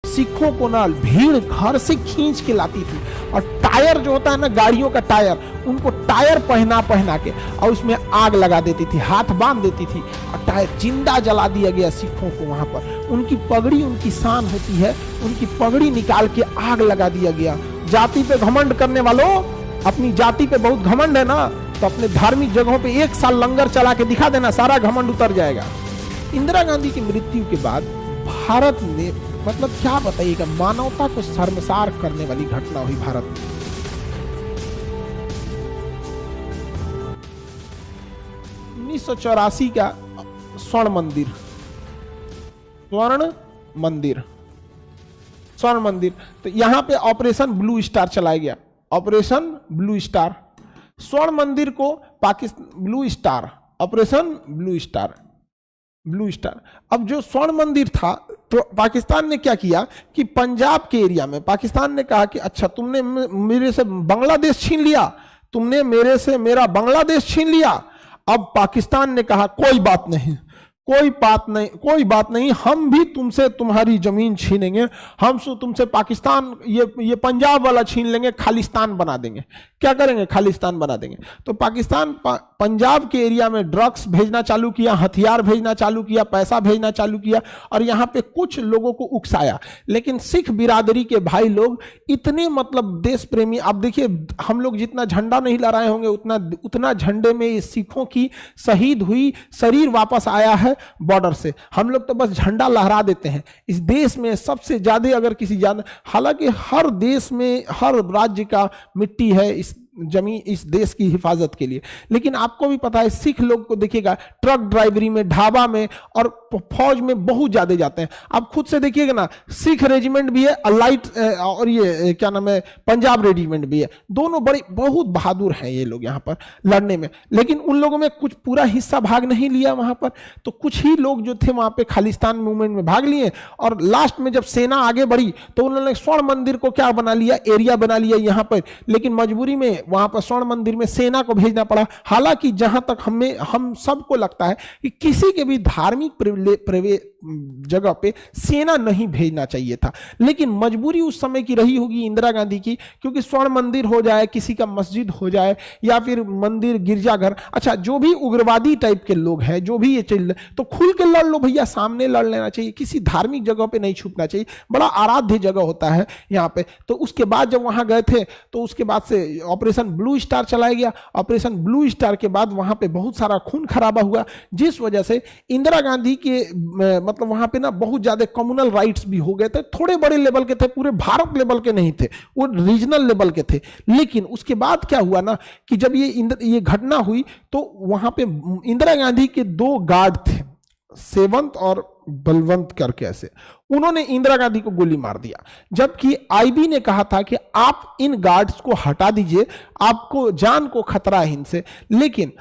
सिखों को ना भीड़ घर से खींच के लाती थी, और टायर जो होता है ना गाड़ियों का टायर, उनको टायर पहना पहना के और उसमें आग लगा देती थी, हाथ बांध देती थी और टायर जिंदा जला दिया गया सिखों को वहां पर। उनकी पगड़ी उनकी शान होती है, उनकी पगड़ी निकाल के आग लगा दिया गया। जाति पे घमंड करने वालों, अपनी जाति पे बहुत घमंड है ना, तो अपने धार्मिक जगहों पे 1 साल लंगर चला के दिखा देना, सारा घमंड उतर जाएगा। इंदिरा गांधी की मृत्यु के बाद भारत ने मतलब क्या बताइएगा, मानवता को शर्मसार करने वाली घटना हुई भारत में। उन्नीस 1984 का स्वर्ण मंदिर, तो यहां पे ऑपरेशन ब्लू स्टार चलाया गया। ऑपरेशन ब्लू स्टार, स्वर्ण मंदिर को पाकिस्तान ऑपरेशन ब्लू स्टार। अब जो स्वर्ण मंदिर था, तो पाकिस्तान ने क्या किया कि पंजाब के एरिया में पाकिस्तान ने कहा कि अच्छा तुमने मेरे से बांग्लादेश छीन लिया, तुमने मेरे से मेरा बांग्लादेश छीन लिया। अब पाकिस्तान ने कहा कोई बात नहीं, हम भी तुमसे तुम्हारी जमीन छीनेंगे, हम तुमसे पाकिस्तान ये पंजाब वाला छीन लेंगे, खालिस्तान बना देंगे। क्या करेंगे? खालिस्तान बना देंगे। तो पाकिस्तान पंजाब के एरिया में ड्रग्स भेजना चालू किया, हथियार भेजना चालू किया, पैसा भेजना चालू किया, और यहाँ पे कुछ लोगों को उकसाया। लेकिन सिख बिरादरी के भाई लोग इतने मतलब देश प्रेमी, अब देखिए हम लोग जितना झंडा नहीं लहराए होंगे उतना झंडे में ये सिखों की शहीद हुई शरीर वापस आया है बॉर्डर से। हम लोग तो बस झंडा लहरा देते हैं। इस देश में सबसे ज्यादा अगर किसी ज्यादा, हालांकि हर देश में हर राज्य का मिट्टी है इस जमीन, इस देश की हिफाजत के लिए, लेकिन आपको भी पता है सिख लोग को देखिएगा ट्रक ड्राइवरी में, ढाबा में और फौज में बहुत ज्यादा जाते हैं। आप खुद से देखिएगा ना, सिख रेजिमेंट भी है, लाइट और ये क्या नाम है पंजाब रेजिमेंट भी है, दोनों बड़े बहुत बहादुर हैं ये लोग यहाँ पर लड़ने में। लेकिन उन लोगों में कुछ पूरा हिस्सा भाग नहीं लिया वहां पर, तो कुछ ही लोग जो थे वहां पे खालिस्तान मूवमेंट में भाग लिए, और लास्ट में जब सेना आगे बढ़ी तो उन्होंने स्वर्ण मंदिर को क्या बना लिया, एरिया बना लिया यहाँ पर। लेकिन मजबूरी में वहां पर स्वर्ण मंदिर में सेना को भेजना पड़ा। हालांकि जहां तक हम सबको लगता है कि किसी के भी धार्मिक जगह पे सेना नहीं भेजना चाहिए था, लेकिन मजबूरी उस समय की रही होगी इंदिरा गांधी की, क्योंकि स्वर्ण मंदिर हो जाए, किसी का मस्जिद हो जाए, या फिर मंदिर गिरजाघर, अच्छा जो भी उग्रवादी टाइप के लोग हैं, जो भी ये चल, तो खुल के लड़ लो भैया, सामने लड़ लेना चाहिए, किसी धार्मिक जगह पे नहीं छुपना चाहिए। बड़ा आराध्य जगह होता है यहाँ पे। तो उसके बाद जब वहां गए थे तो उसके बाद से ऑपरेशन ब्लू स्टार चलाया गया। ऑपरेशन ब्लू स्टार के बाद वहां पे बहुत सारा खून खराबा हुआ, जिस वजह से इंदिरा गांधी के मतलब वहां पे ना बहुत ज्यादा कम्युनल राइट्स भी हो गए थे। थोड़े बड़े लेवल के थे, पूरे भारत लेवल के नहीं थे, वो रीजनल लेवल के थे। लेकिन उसके बाद क्या हुआ ना कि जब ये घटना हुई तो वहां पे इंदिरा गांधी के 2 गार्ड थे, सेवंत और बलवंत करके, ऐसे उन्होंने इंदिरा गांधी को गोली मार दिया। जबकि आईबी ने कहा था कि आप इन गार्ड्स को हटा दीजिए, आपको जान को खतरा है इनसे। लेकिन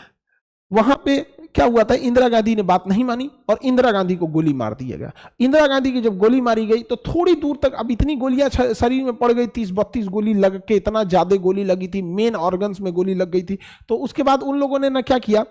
वहां पे क्या हुआ था, इंदिरा गांधी ने बात नहीं मानी और इंदिरा गांधी को गोली मार दिया गया। इंदिरा गांधी की जब गोली मारी गई तो थोड़ी दूर तक, अब इतनी गोलियां शरीर में पड़ गई, 30-32 गोली लग के, इतना ज्यादा गोली लगी थी, मेन ऑर्गन्स में गोली लग गई थी। तो उसके बाद उन लोगों ने ना क्या किया,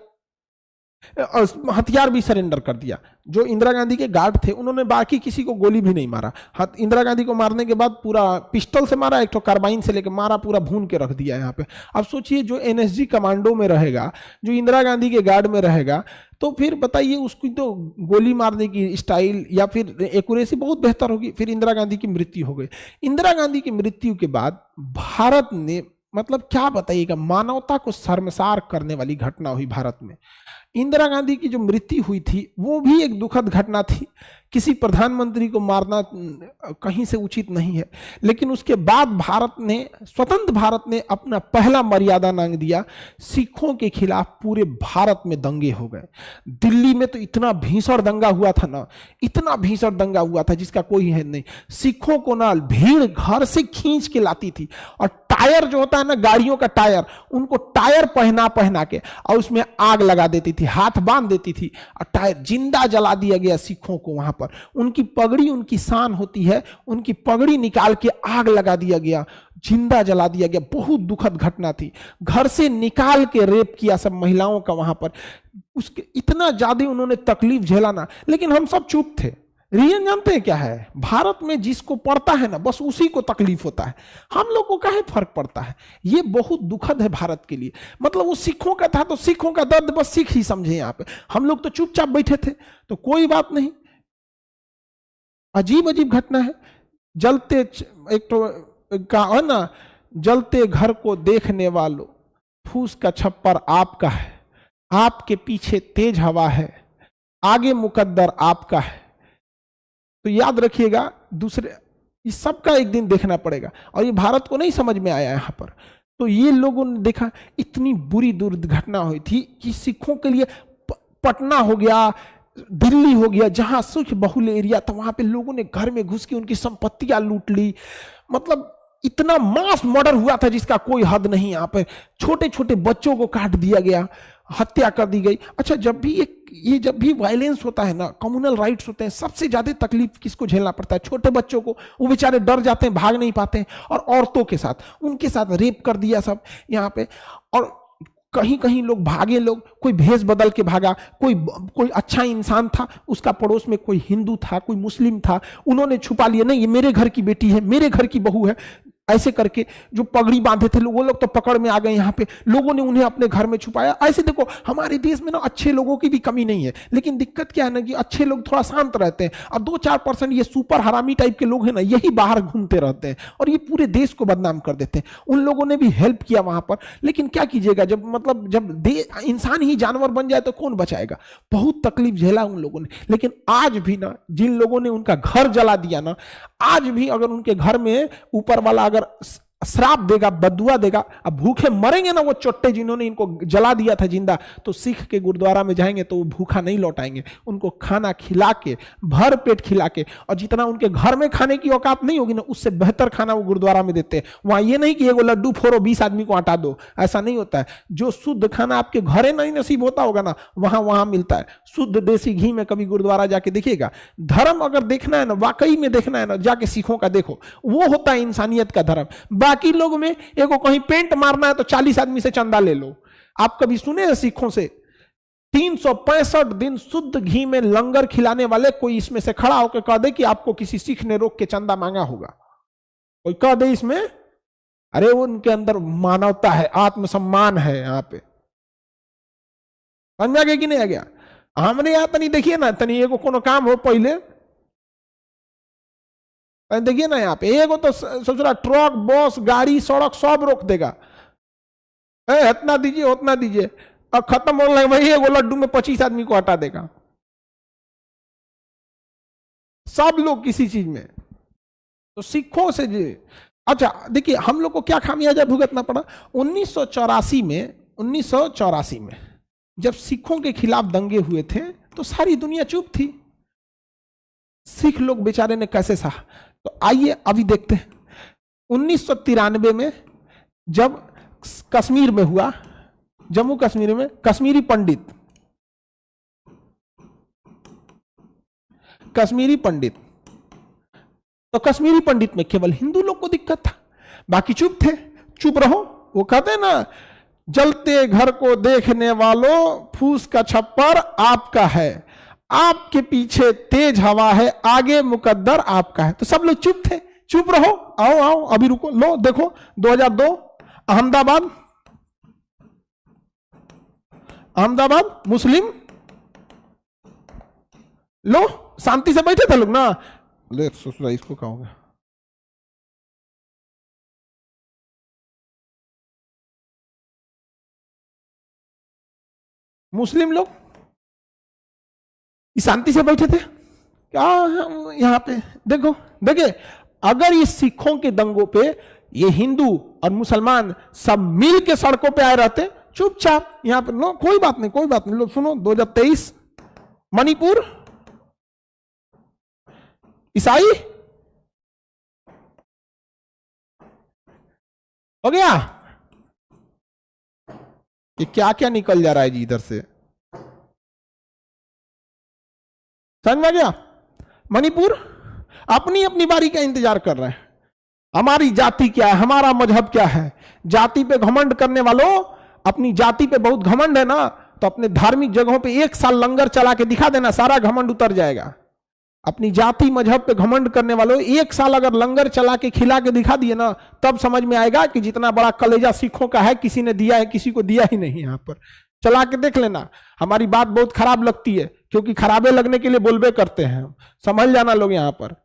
हथियार भी सरेंडर कर दिया। जो इंदिरा गांधी के गार्ड थे उन्होंने बाकी किसी को गोली भी नहीं मारा। इंदिरा गांधी को मारने के बाद पूरा पिस्टल से मारा, एक तो कार्बाइन से लेकर मारा, पूरा भून के रख दिया यहाँ पे। अब सोचिए जो एनएसजी कमांडो में रहेगा, जो इंदिरा गांधी के गार्ड में रहेगा, तो फिर बताइए उसकी तो गोली मारने की स्टाइल या फिर एक्यूरेसी बहुत बेहतर होगी। फिर इंदिरा गांधी की मृत्यु हो गई। इंदिरा गांधी की मृत्यु के बाद भारत ने मतलब क्या बताइएगा, मानवता को शर्मसार करने वाली घटना हुई भारत में। इंदिरा गांधी की जो मृत्यु हुई थी वो भी एक दुखद घटना थी। किसी प्रधानमंत्री को मारना कहीं से उचित नहीं है, लेकिन उसके बाद स्वतंत्र भारत ने अपना पहला मर्यादा नांग दिया। सिखों के खिलाफ पूरे भारत में दंगे हो गए। दिल्ली में तो इतना भीषण दंगा हुआ था ना, इतना भीषण दंगा हुआ था जिसका कोई है नहीं। सिखों को ना भीड़ घर से खींच के लाती थी, और टायर जो होता है ना गाड़ियों का टायर, उनको टायर पहना पहना के और उसमें आग लगा देती थी, हाथ बांध देती थी, और टायर जिंदा जला दिया गया सिखों को वहां पर। उनकी पगड़ी उनकी शान होती है, उनकी पगड़ी निकाल के आग लगा दिया गया, जिंदा जला दिया गया। बहुत दुखद घटना थी। घर से निकाल के रेप किया सब महिलाओं का वहां पर। उसके इतना ज्यादा उन्होंने तकलीफ झेला ना, लेकिन हम सब चुप थे। रीजन जानते हैं क्या है? भारत में जिसको पड़ता है ना बस उसी को तकलीफ होता है, हम लोग को काहे फर्क पड़ता है? ये बहुत दुखद है भारत के लिए। मतलब वो सिखों का था तो सिखों का दर्द बस सिख ही समझे यहाँ पे, हम लोग तो चुपचाप बैठे थे तो कोई बात नहीं। अजीब अजीब घटना है। जलते एक तो का है ना, जलते घर को देखने वालों फूस का छप्पर आपका है, आपके पीछे तेज हवा है, आगे मुकद्दर आपका है। तो याद रखिएगा, दूसरे इस सब का एक दिन देखना पड़ेगा। और ये भारत को नहीं समझ में आया यहां पर, तो ये लोगों ने देखा इतनी बुरी दुर्घटना हुई थी कि सिखों के लिए पटना हो गया, दिल्ली हो गया, जहां सिख बहुल एरिया था वहां पे लोगों ने घर में घुस के उनकी संपत्तियां लूट ली। मतलब इतना मास मर्डर हुआ था जिसका कोई हद नहीं। यहाँ पे छोटे छोटे बच्चों को काट दिया गया, हत्या कर दी गई। अच्छा, जब भी जब भी वायलेंस होता है ना, कम्युनल राइट्स होते हैं, सबसे ज्यादा तकलीफ किसको झेलना पड़ता है? छोटे बच्चों को। वो बेचारे डर जाते हैं, भाग नहीं पाते हैं। और औरतों के साथ, उनके साथ रेप कर दिया सब यहाँ पे। और कहीं कहीं लोग भागे, लोग कोई भेष बदल के भागा, कोई अच्छा इंसान था, उसका पड़ोस में कोई हिंदू था, कोई मुस्लिम था, उन्होंने छुपा लिया, नहीं ये मेरे घर की बेटी है, मेरे घर की बहू है, ऐसे करके जो पगड़ी बांधे थे लोग, वो लोग तो पकड़ में आ गए। यहाँ पे लोगों ने उन्हें अपने घर में छुपाया। ऐसे देखो, हमारे देश में ना अच्छे लोगों की भी कमी नहीं है, लेकिन दिक्कत क्या है ना कि अच्छे लोग थोड़ा शांत रहते हैं, और 2-4% ये सुपर हरामी टाइप के लोग हैं ना, यही बाहर घूमते रहते हैं और ये पूरे देश को बदनाम कर देते हैं। उन लोगों ने भी हेल्प किया वहां पर, लेकिन क्या कीजिएगा, जब इंसान ही जानवर बन जाए तो कौन बचाएगा? बहुत तकलीफ झेला उन लोगों ने। लेकिन आज भी ना, जिन लोगों ने उनका घर जला दिया ना, आज भी अगर उनके घर में ऊपर वाला अगर श्राप देगा, बदुआ देगा, अब भूखे मरेंगे ना वो चोट्टे जिन्होंने इनको जला दिया था जिंदा, तो सिख के गुरुद्वारा में जाएंगे तो वो भूखा नहीं लौटाएंगे। उनको खाना खिला के, भर पेट खिला के, और जितना उनके घर में खाने की औकात नहीं होगी ना, उससे बेहतर खाना वो गुरुद्वारा में देते हैं। वहां ये नहीं कि एगो लड्डू फोड़ो 20 आदमी को आटा दो, ऐसा नहीं होता है। जो शुद्ध खाना आपके घरे नहीं नसीब होता होगा ना, वहां मिलता है। शुद्ध देसी घी में कभी गुरुद्वारा जाके देखिएगा। धर्म अगर देखना है ना, वाकई में देखना है ना, जाके सिखों का देखो, वो होता है इंसानियत का धर्म। बाकी लोग में एगो कहीं पेंट मारना है तो 40 आदमी से चंदा ले लो। आप कभी सुने हैं सिखों से 365 दिन शुद्ध घी में लंगर खिलाने वाले कोई इसमें से खड़ा होकर कह दे कि आपको किसी सिख ने रोक के चंदा मांगा होगा? कोई कह दे इसमें? अरे उनके अंदर मानवता है, आत्मसम्मान है। यहां पे समझ गया कि नहीं आ गया? हमने यहां तनी देखिए ना, तनी एगो कोनो काम हो पहले देखिए ना, यहाँ पे एगो तो सोच रहा ट्रक, बस, गाड़ी, सड़क सब रोक देगा, इतना दीजिए उतना दीजिए, अब खत्म होने लगे वही एगो लड्डू में 25 आदमी को हटा देगा। सब लोग किसी चीज में, तो सिखों से जी। अच्छा देखिए, हम लोग को क्या खामियाजा भुगतना पड़ा 1984 में जब सिखों के खिलाफ दंगे हुए थे तो सारी दुनिया चुप थी। सिख लोग बेचारे ने कैसे सहा? तो आइए अभी देखते हैं 1993 में जब कश्मीर में हुआ, जम्मू कश्मीर में कश्मीरी पंडित तो कश्मीरी पंडित में केवल हिंदू लोग को दिक्कत था, बाकी चुप थे। चुप रहो, वो कहते हैं ना, जलते घर को देखने वालों फूस का छप्पर आपका है, आपके पीछे तेज हवा है, आगे मुकद्दर आपका है। तो सब लोग चुप थे, चुप रहो, आओ आओ अभी रुको, लो देखो 2002 अहमदाबाद मुस्लिम, लो शांति से बैठे थे लोग ना। ले ससुरा, इसको क्या होगा? मुस्लिम लोग शांति से बैठे थे क्या? यहां पे देखो, देखिए, अगर ये सिखों के दंगों पे ये हिंदू और मुसलमान सब मिल के सड़कों पे आए रहते चुपचाप, यहां पे लो कोई बात नहीं, कोई बात नहीं। लो सुनो, 2023 मणिपुर ईसाई हो गया। ये क्या क्या निकल जा रहा है जी इधर से, समझ में गया? मणिपुर अपनी अपनी बारी का इंतजार कर रहे हैं। हमारी जाति क्या है, हमारा मजहब क्या है? जाति पे घमंड करने वालों, अपनी जाति पे बहुत घमंड है ना, तो अपने धार्मिक जगहों पे 1 साल लंगर चला के दिखा देना, सारा घमंड उतर जाएगा। अपनी जाति मजहब पे घमंड करने वालों, एक साल अगर लंगर चला के खिला के दिखा दिए ना, तब समझ में आएगा कि जितना बड़ा कलेजा सिखों का है, किसी ने दिया है, किसी को दिया ही नहीं। यहां पर चला के देख लेना। हमारी बात बहुत खराब लगती है, क्योंकि खराबे लगने के लिए बोलबे करते हैं हम, समझ जाना लोग। यहां पर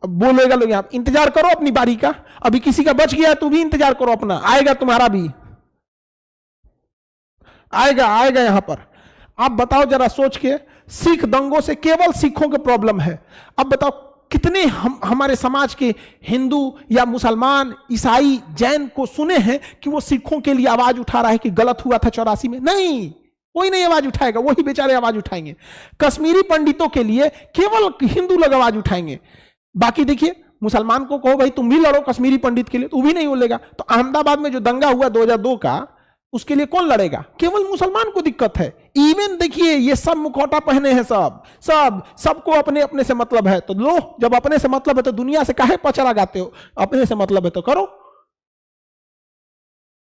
बोलेगा लोग, यहां इंतजार करो अपनी बारी का। अभी किसी का बच गया तो भी इंतजार करो अपना, आएगा तुम्हारा भी, आएगा आएगा यहां पर। आप बताओ जरा सोच के, सिख दंगों से केवल सिखों के प्रॉब्लम है। अब बताओ कितने हमारे समाज के हिंदू या मुसलमान, ईसाई, जैन को सुने हैं कि वो सिखों के लिए आवाज उठा रहा है कि गलत हुआ था 84 में? नहीं, कोई नहीं आवाज उठाएगा, वही बेचारे आवाज उठाएंगे। कश्मीरी पंडितों के लिए केवल हिंदू लोग आवाज उठाएंगे। बाकी देखिए, मुसलमान को कहो भाई तुम भी लड़ो कश्मीरी पंडित के लिए, तो वो भी नहीं बोलेगा। तो अहमदाबाद में जो दंगा हुआ 2002 का, उसके लिए कौन लड़ेगा? केवल मुसलमान को दिक्कत है। इवन देखिए, ये सब मुखौटा पहने हैं, सबको अपने अपने से मतलब है। तो लो, जब अपने से मतलब है तो दुनिया से काहे पचरा गाते हो? अपने से मतलब है तो करो।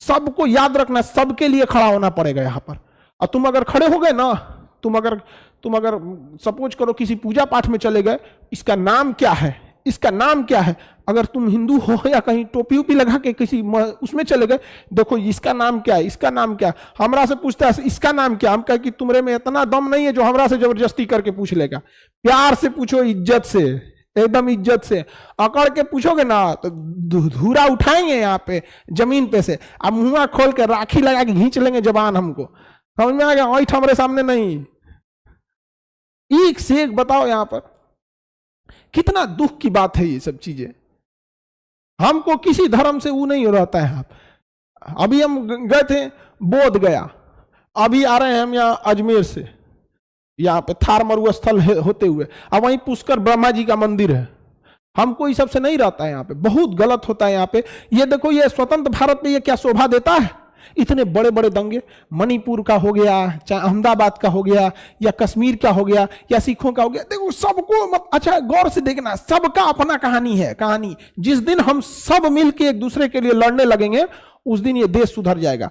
सबको याद रखना, सबके लिए खड़ा होना पड़ेगा यहां पर। और तुम अगर खड़े हो गए ना, तुम अगर सपोज करो किसी पूजा पाठ में चले गए, इसका नाम क्या है, इसका नाम क्या है, अगर तुम हिंदू हो या कहीं टोपी उपी लगा के किसी उसमें चले गए, देखो इसका नाम क्या है, इसका नाम क्या, हमरा से पूछता है इसका नाम क्या, हम कहे कि तुम्हारे में इतना दम नहीं है जो हमरा से जबरदस्ती करके पूछ लेगा। प्यार से पूछो, इज्जत से, एकदम इज्जत से अकड़ के पूछोगे ना, तो धूरा उठाएंगे यहाँ पे जमीन पे से, अब मुंह खोल के राखी लगा के घींच लेंगे जबान। हमको समझ में आ गया? ऐठ हमारे सामने नहीं। एक से एक बताओ, यहां पर कितना दुख की बात है ये सब चीजें। हमको किसी धर्म से वो नहीं हो रहता है। अभी हम गए थे बोध गया, अभी आ रहे हैं हम यहाँ अजमेर से, यहाँ पे थार मरुस्थल होते हुए, अब वहीं पुष्कर ब्रह्मा जी का मंदिर है। हमको ये सबसे नहीं रहता है यहाँ पे, बहुत गलत होता है यहाँ पे। ये देखो, ये स्वतंत्र भारत में ये क्या शोभा देता है? इतने बड़े बड़े दंगे, मणिपुर का हो गया, चाहे अहमदाबाद का हो गया, या कश्मीर का हो गया, या सिखों का हो गया। देखो सबको अच्छा गौर से देखना, सबका अपना कहानी है। कहानी जिस दिन हम सब मिलके एक दूसरे के लिए लड़ने लगेंगे, उस दिन ये देश सुधर जाएगा।